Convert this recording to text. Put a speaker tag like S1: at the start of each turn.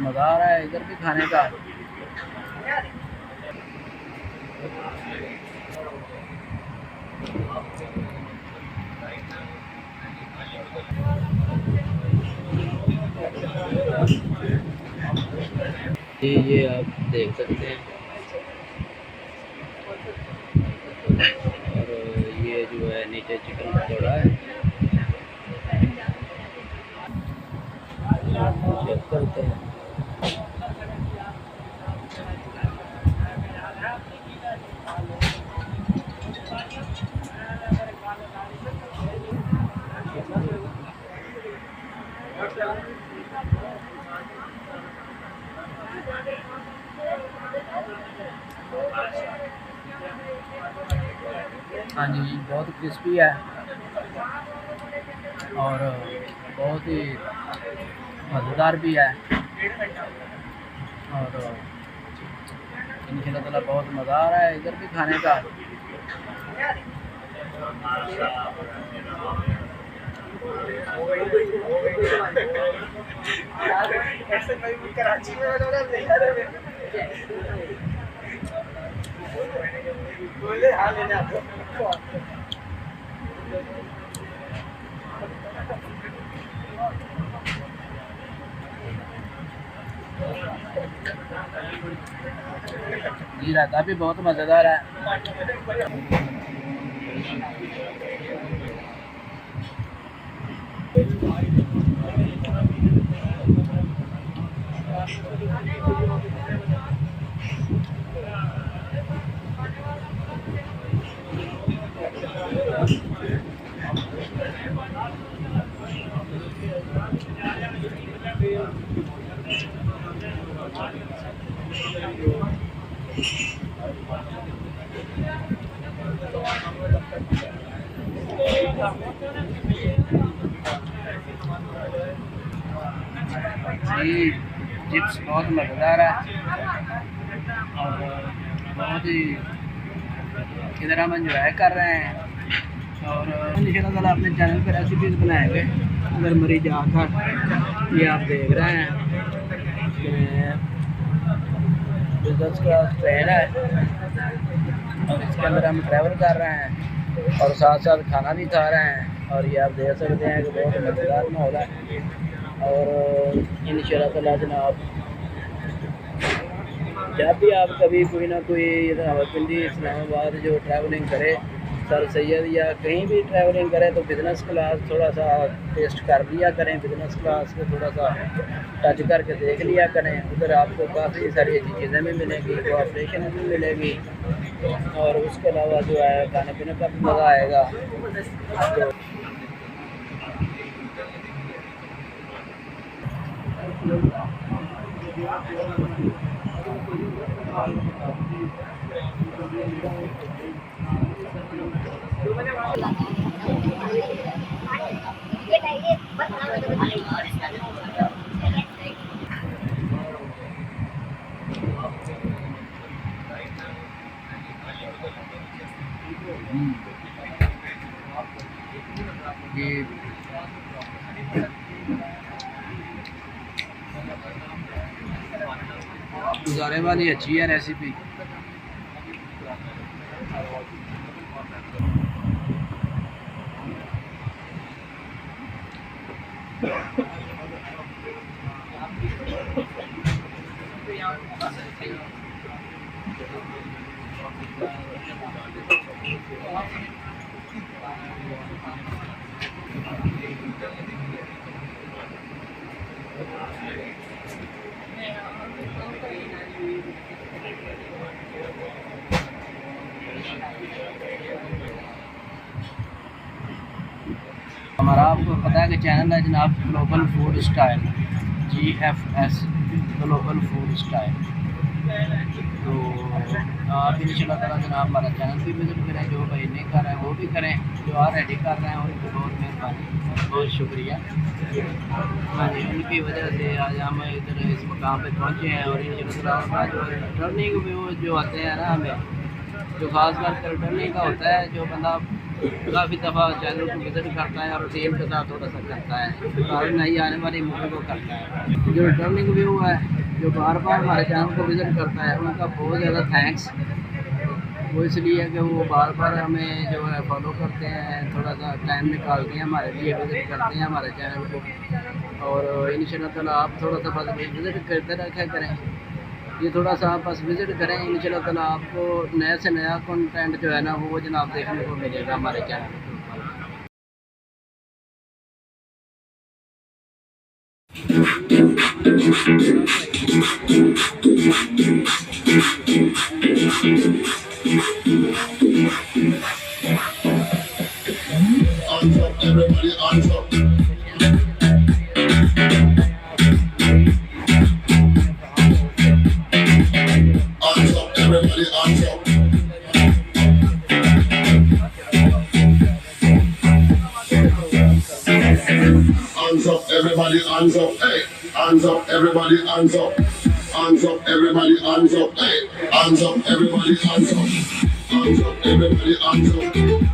S1: मज़ा आ रहा है इधर भी खाने का। ये आप देख सकते हैं, और ये जो है नीचे चिकन पकौड़ा है। चेक करते हैं। हाँ जी, बहुत क्रिस्पी है और बहुत ही मज़ेदार भी है, और इंशाल्लाह ताला बहुत मज़ा आ रहा है इधर भी खाने का। कराची में बोले हाँ लेना जी, रायता भी बहुत मज़ेदार है। जी, चिप्स बहुत मज़ेदार है और बहुत ही इधर हम इंजॉय कर रहे हैं। और इंशाल्लाह ताला अपने चैनल पर रेसिपीज़ बनाएंगे अगर मरीज आकर। ये आप देख रहे हैं कि बिजनेस क्लास ट्रेन है और इसके अंदर हम ट्रैवल कर रहे हैं और साथ साथ खाना भी खा रहे हैं। और ये आप देख सकते हैं कि बहुत मज़ेदार माहौल है। और इंशाल्लाह ताला जनाब, जब भी आप कभी कोई ना कोई रावलपिंडी इस्लामाबाद जो ट्रैवलिंग करे, सर सैयद या कहीं भी ट्रैवलिंग करें, तो बिज़नेस क्लास थोड़ा सा टेस्ट कर लिया करें। बिज़नेस क्लास को थोड़ा सा टच करके देख लिया करें। उधर आपको काफ़ी सारी अच्छी चीज़ें भी मिलेंगी, कोऑपरेशन भी मिलेगी, और उसके अलावा जो है खाने पीने का भी मज़ा आएगा। तो ये गुजारे वाली अच्छी है रेसिपी। हमारा आपको पता है कि चैनल है जनाब global food style, GFS global food style. तो आप इंशाल्लाह ताला जनाब हमारा चैनल भी विज़िट करें। जो भाई नहीं कर रहे हैं वो भी करें, जो ऑलरेडी कर रहे हैं उनको बहुत मेहरबानी, बहुत शुक्रिया। हाँ जी, उनकी वजह से आज हम इधर इस मुकाम पे पहुँचे हैं। और इंशाल्लाह ताला जो टर्निंग व्यू जो आते हैं ना, हमें जो ख़ास कर टर्निंग का होता है, जो बंदा काफ़ी दफ़ा चैनल को विज़िट करता है और टीम के साथ थोड़ा सा करता है और नई आने वाली मूवी को करता है। जो रिटर्निंग व्यू है, जो बार बार हमारे चैनल को विज़िट करता है, उनका बहुत ज़्यादा थैंक्स। वो इसलिए है कि वो बार बार हमें जो है फॉलो करते हैं, थोड़ा सा टाइम निकालते हैं हमारे लिए, विज़िट करते हैं हमारे चैनल को। और इंशाअल्लाह ताला आप थोड़ा सा बस विज़िट करते रखा करें, ये थोड़ा सा आप बस विज़िट करें, इंशाअल्लाह ताला आपको नया से नया कंटेंट जो है ना वो जनाब देखने को मिलेगा हमारे चैनल पे।
S2: Hands up, everybody, hands up. Hands up, everybody, hands up. Hands up, everybody, hands up. Hey, hands up, everybody, hands up. Hands up, everybody, hands up. Hey, hands up, everybody, hands up. Hands up, everybody, hands up.